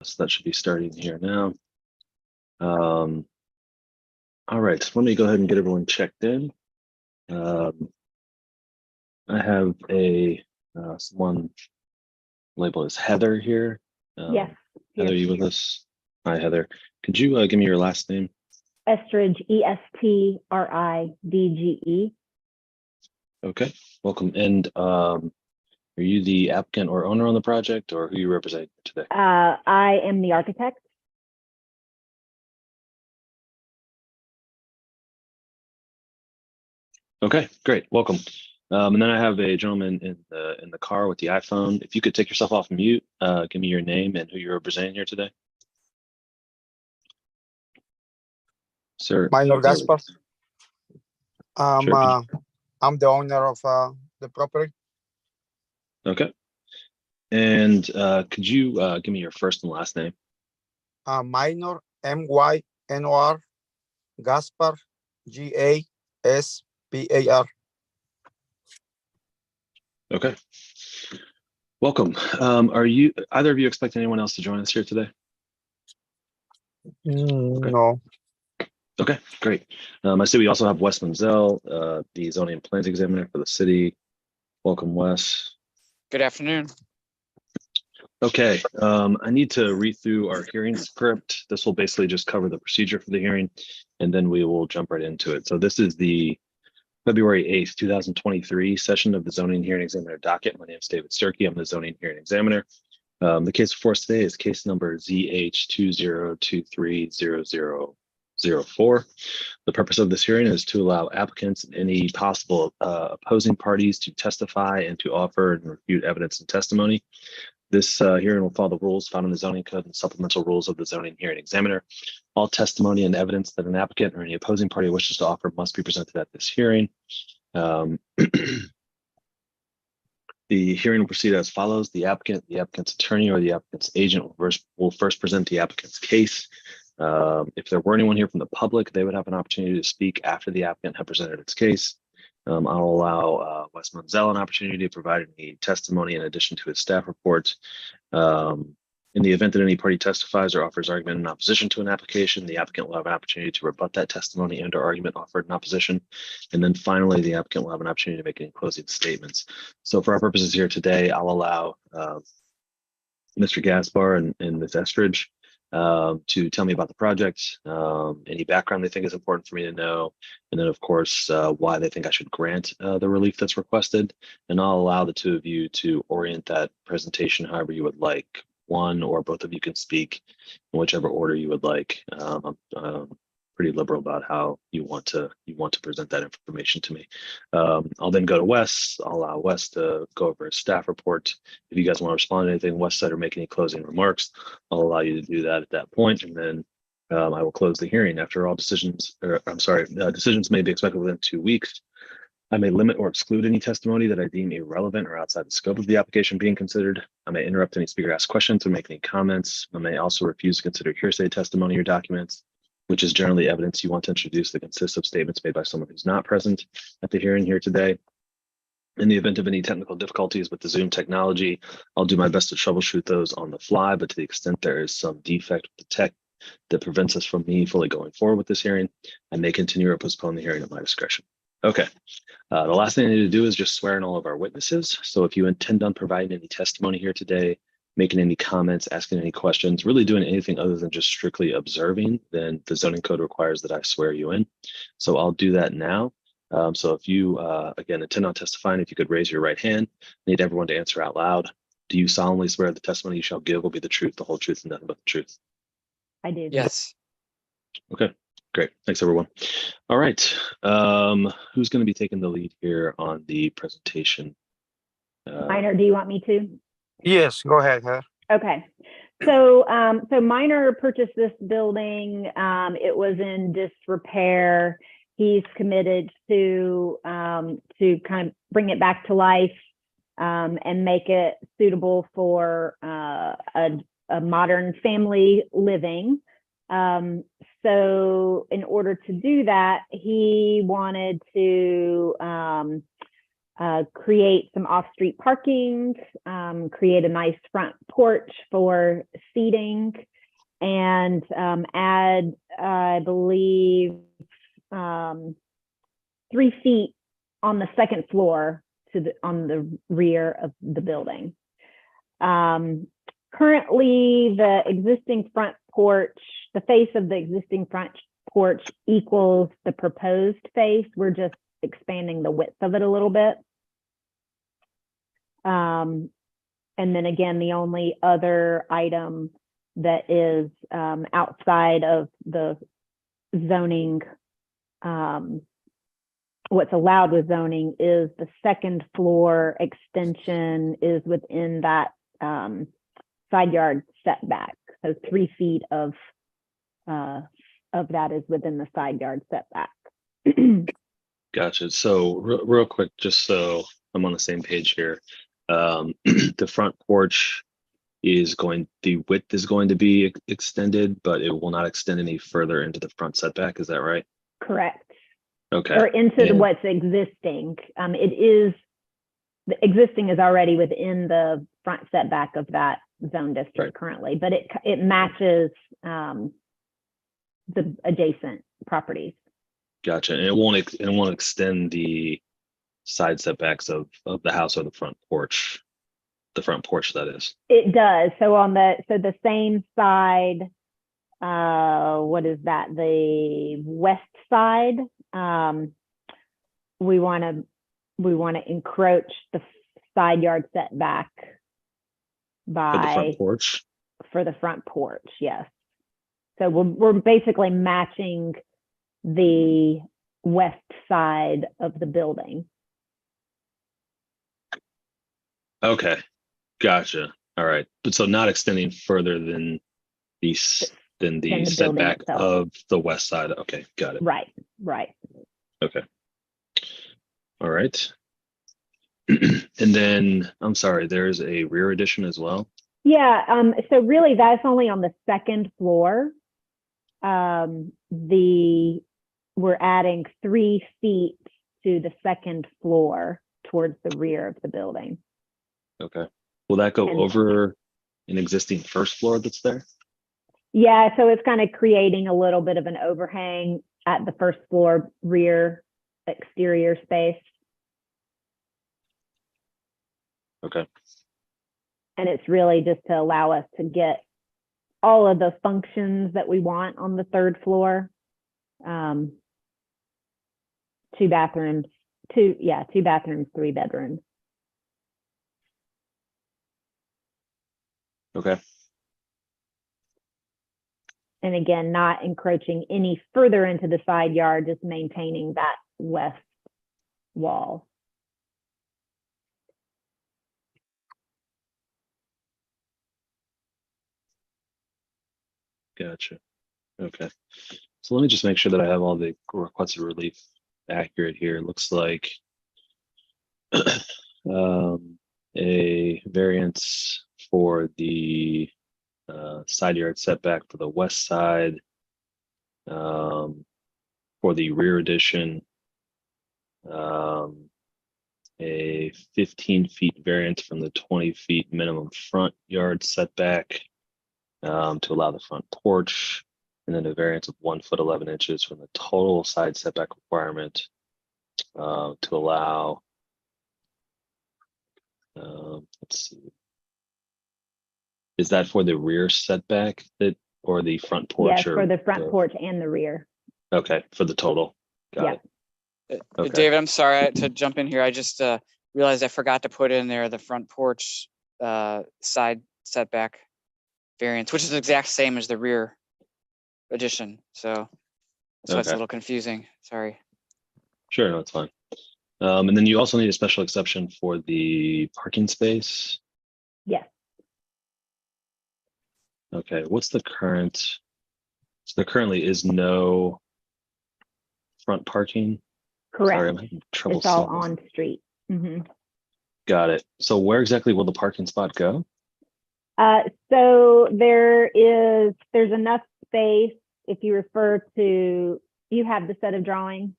So that should be starting here now. All right, let me go ahead and get everyone checked in. I have someone labeled as Heather here. Yes. Heather, are you with us? Hi, Heather. Could you give me your last name? Estridge, Estridge. Okay, welcome. And are you the applicant or owner on the project, or who you represent today? I am the architect. Okay, great. Welcome. And then I have a gentleman in the car with the iPhone. If you could take yourself off mute, give me your name and who you're representing here today. Sir. Minor Gaspar. Sure. I'm the owner of the property. Okay. And could you give me your first and last name? Minor, MYNOR, Gaspar, GASPAR. Okay. Welcome. Are you either of you expecting anyone else to join us here today? Okay. No. Okay, great. I see we also have Wes Menzel, the zoning and plans examiner for the city. Welcome, Wes. Good afternoon. Okay, I need to read through our hearing script. This will basically just cover the procedure for the hearing, and then we will jump right into it. So this is the February 8th, 2023 session of the zoning hearing examiner docket. My name is David Sturkey. I'm the zoning hearing examiner. The case before us today is case number ZH20230004. The purpose of this hearing is to allow applicants and any possible opposing parties to testify and to offer and refute evidence and testimony. This hearing will follow the rules found in the zoning code and supplemental rules of the zoning hearing examiner. All testimony and evidence that an applicant or any opposing party wishes to offer must be presented at this hearing. The hearing will proceed as follows. The applicant, the applicant's attorney, or the applicant's agent will first present the applicant's case. If there were anyone here from the public, they would have an opportunity to speak after the applicant had presented its case. I'll allow Wes Menzel an opportunity to provide any testimony in addition to his staff report. In the event that any party testifies or offers argument in opposition to an application, the applicant will have an opportunity to rebut that testimony and or argument offered in opposition. And then finally, the applicant will have an opportunity to make any closing statements. So for our purposes here today, I'll allow Mr. Gaspar and Ms. Estridge to tell me about the project, any background they think is important for me to know, and then of course why they think I should grant the relief that's requested. And I'll allow the two of you to orient that presentation however you would like. One or both of you can speak in whichever order you would like. I'm pretty liberal about how you want to present that information to me. I'll then go to Wes. I'll allow Wes to go over his staff report. If you guys want to respond to anything Wes said or make any closing remarks, I'll allow you to do that at that point, and then I will close the hearing. After all decisions may be expected within 2 weeks. I may limit or exclude any testimony that I deem irrelevant or outside the scope of the application being considered. I may interrupt any speaker ask questions or make any comments. I may also refuse to consider hearsay testimony or documents, which is generally evidence you want to introduce that consists of statements made by someone who's not present at the hearing here today. In the event of any technical difficulties with the Zoom technology, I'll do my best to troubleshoot those on the fly, but to the extent there is some defect with the tech that prevents us from me fully going forward with this hearing, I may continue or postpone the hearing at my discretion. Okay. The last thing I need to do is just swear in all of our witnesses. So if you intend on providing any testimony here today, making any comments, asking any questions, really doing anything other than just strictly observing, then the zoning code requires that I swear you in. So I'll do that now. So if you, again, intend on testifying, if you could raise your right hand, I need everyone to answer out loud. Do you solemnly swear the testimony you shall give will be the truth, the whole truth, and nothing but the truth? I do. Yes. Okay. Great. Thanks, everyone. All right. Who's going to be taking the lead here on the presentation? Minor, do you want me to? Yes, go ahead, Heather. Okay. So Minor purchased this building. It was in disrepair. He's committed to kind of bring it back to life and make it suitable for a modern family living. So in order to do that, he wanted to create some off-street parking, create a nice front porch for seating, and add, I believe, 3 feet on the second floor on the rear of the building. Currently, the existing front porch, the face of the existing front porch equals the proposed face. We're just expanding the width of it a little bit. And then again, the only other item that is outside of the zoning, what's allowed with zoning, is the second floor extension is within that side yard setback. So 3 feet of that is within the side yard setback. Gotcha. So real quick, just so I'm on the same page here, the front porch the width is going to be extended, but it will not extend any further into the front setback. Is that right? Correct. Okay. Or into what's existing. The existing is already within the front setback of that zone district currently, but it matches the adjacent properties. Gotcha. And it won't extend the side setbacks of the house or the front porch. The front porch, that is. It does. So the same side, what is that? The west side. We want to encroach the side yard setback for the front porch. For the front porch, yes. So we're basically matching the west side of the building. Okay, gotcha. All right, but so not extending further than the setback of the west side. Okay, got it. Right. Okay. All right. And then I'm sorry, there's a rear addition as well. Yeah. So really, that's only on the second floor. We're adding 3 feet to the second floor towards the rear of the building. Okay. Will that go over an existing first floor that's there? Yeah. So it's kind of creating a little bit of an overhang at the first floor rear exterior space. Okay. And it's really just to allow us to get all of the functions that we want on the third floor. 2 bathrooms, 2 bathrooms, 3 bedrooms. Okay. And again, not encroaching any further into the side yard, just maintaining that west wall. Gotcha. Okay. So let me just make sure that I have all the requested relief accurate here. It looks like a variance for the side yard setback for the west side, for the rear addition, a 15 feet variance from the 20 feet minimum front yard setback to allow the front porch, and then a variance of 1 foot 11 inches from the total side setback requirement to allow, let's see, is that for the rear setback or the front porch? Yes, for the front porch and the rear. Okay, for the total. Got it. Okay. David, I'm sorry to jump in here. I just realized I forgot to put in there the front porch side setback variance, which is the exact same as the rear addition. So that's why it's a little confusing. Sorry. Sure, that's fine. And then you also need a special exception for the parking space. Yes. Okay, what's the current? So there currently is no front parking. Correct. Sorry, I'm having trouble it's all seeing on street. Mm-hmm. Got it. So where exactly will the parking spot go? So there's enough space. If you refer to, you have the set of drawings.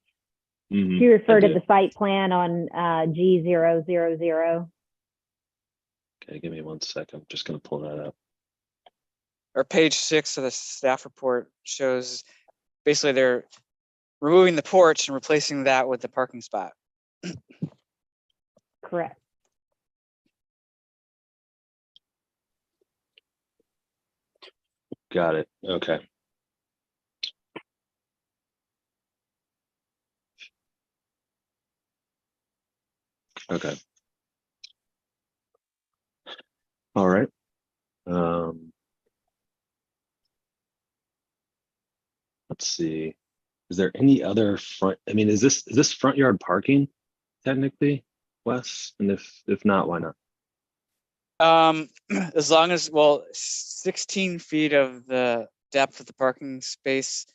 Mhm, You refer I to do. the site plan on G000. Okay, give me 1 second. I'm just gonna pull that up. Or page 6 of the staff report shows basically they're removing the porch and replacing that with the parking spot. Correct. Got it. Okay. Okay. All right. Let's see. Is there any other front? I mean, is this front yard parking technically, Wes? And if not, why not? As long as, well, 16 feet of the depth of the parking space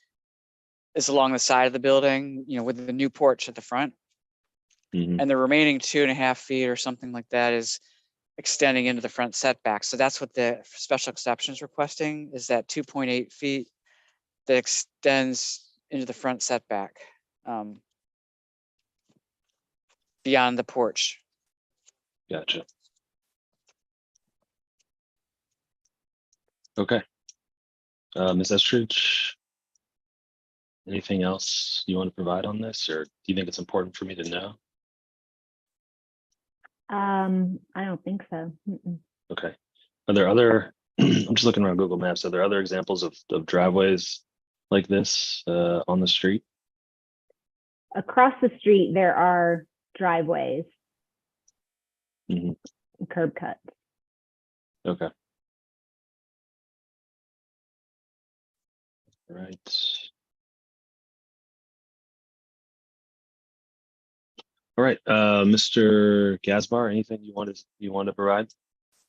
is along the side of the building, with the new porch at the front. Mhm. And the remaining 2.5 feet or something like that is extending into the front setback. So that's what the special exception is requesting, is that 2.8 feet that extends into the front setback, beyond the porch. Gotcha. Okay. Ms. Estridge, anything else you want to provide on this, or do you think it's important for me to know? I don't think so. Mm-mm. Okay. Are there other, I'm just looking around Google Maps, are there other examples of driveways like this on the street? Across the street, there are driveways, Mhm. and curb cuts. Okay. Right. All right, Mr. Gasbar, anything you want to provide?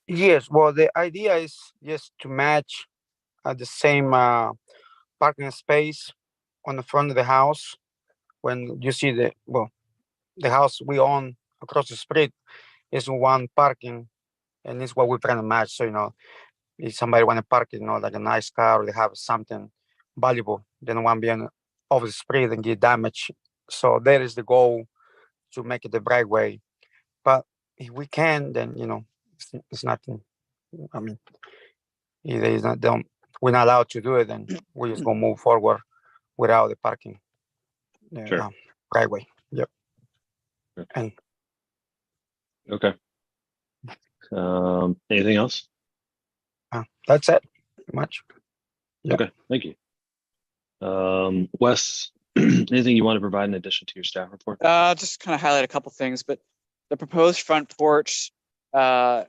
Yes, well, the idea is just to match the same parking space on the front of the house. When you see the house we own across the street is one parking, and it's what we're trying to match. So, if somebody want to park, like a nice car, or they have something valuable, they don't want to be on over the street and get damaged. So that is the goal, to make it the right way. But if we can, then it's nothing. I mean, if there is not, don't we're not allowed to do it, then we're just gonna move forward without the parking Sure. right way. Yep. Okay. And Okay. Anything else? that's it. Pretty much. Yeah. Okay, thank you. Wes, anything you want to provide in addition to your staff report? Just kind of highlight a couple things, but the proposed front porch and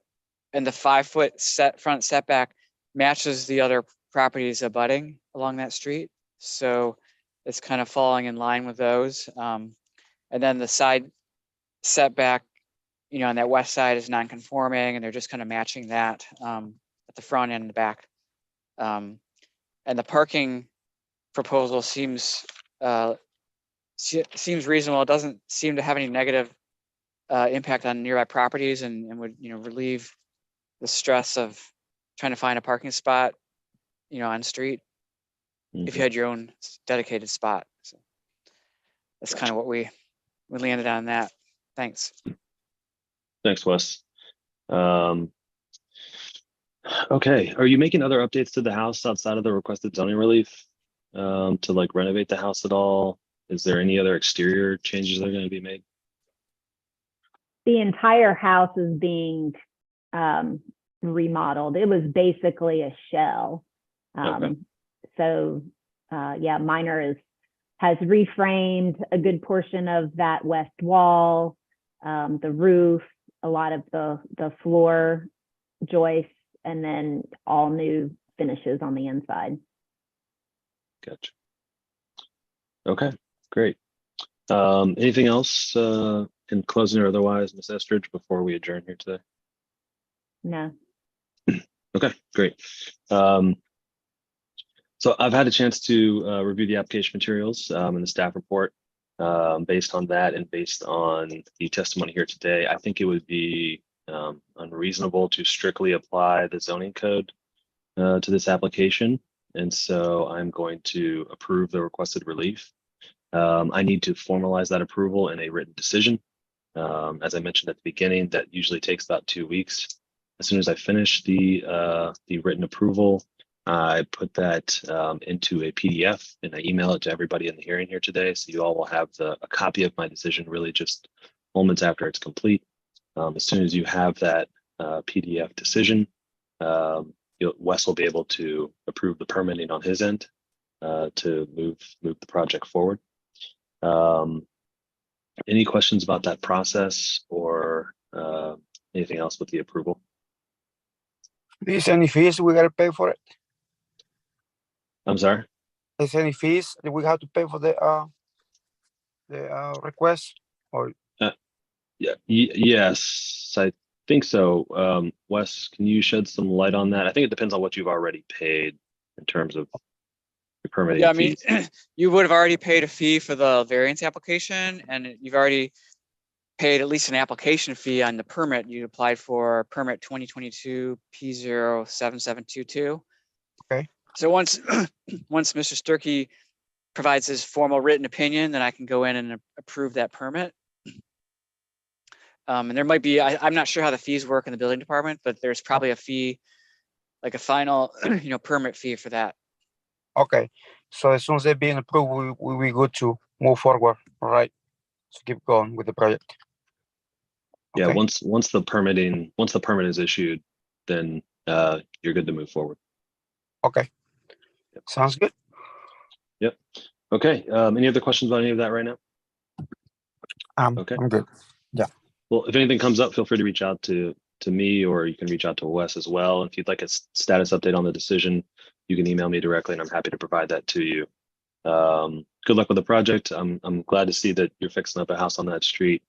the 5-foot front setback matches the other properties abutting along that street. So it's kind of falling in line with those. And then the side setback, on that west side is non-conforming, and they're just kind of matching that at the front and the back. And the parking proposal seems reasonable. It doesn't seem to have any negative impact on nearby properties, and would relieve the stress of trying to find a parking spot on street if you had your own dedicated spot. So that's kind of what we landed on that. Thanks. Thanks, Wes. Okay, are you making other updates to the house outside of the requested zoning relief to like renovate the house at all? Is there any other exterior changes that are going to be made? The entire house is being remodeled. It was basically a shell. Okay. So yeah, Minor has reframed a good portion of that west wall, the roof, a lot of the floor joists, and then all new finishes on the inside. Gotcha. Okay, great. Anything else in closing or otherwise, Ms. Estridge, before we adjourn here today? No. Okay, great. So I've had a chance to review the application materials and the staff report. Based on that and based on the testimony here today, I think it would be unreasonable to strictly apply the zoning code to this application. And so I'm going to approve the requested relief. I need to formalize that approval in a written decision. As I mentioned at the beginning, that usually takes about 2 weeks. As soon as I finish the written approval, I put that into a PDF and I email it to everybody in the hearing here today. So you all will have a copy of my decision really just moments after it's complete. As soon as you have that PDF decision, Wes will be able to approve the permitting on his end to move the project forward. Any questions about that process or anything else with the approval? Is any fees we gotta pay for it? I'm sorry? Is any fees that we have to pay for the request? Or Yeah. Yes, I think so. Wes, can you shed some light on that? I think it depends on what you've already paid in terms of your permitting Yeah, I mean, fees. you would have already paid a fee for the variance application, and you've already paid at least an application fee on the permit. You applied for permit 2022 P07722. Okay. So once Mr. Sturkey provides his formal written opinion, then I can go in and approve that permit. And there might be, I'm not sure how the fees work in the building department, but there's probably a fee, like a final, permit fee for that. okay, so as soon as they're being approved, we good to move forward, all right? To keep going with the project. Yeah, Okay. once the permit is issued, then you're good to move forward. Okay, sounds good. Okay. Any other questions about any of that right now? Okay. I'm good. Well, if anything comes up, feel free to reach out to me, or you can reach out to Wes as well. And if you'd like a status update on the decision, you can email me directly, and I'm happy to provide that to you. Good luck with the project. I'm glad to see that you're fixing up a house on that street.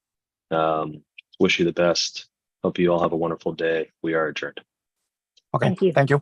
Wish you the best. Hope you all have a wonderful day. We are adjourned. Okay, Thank you. Thank you.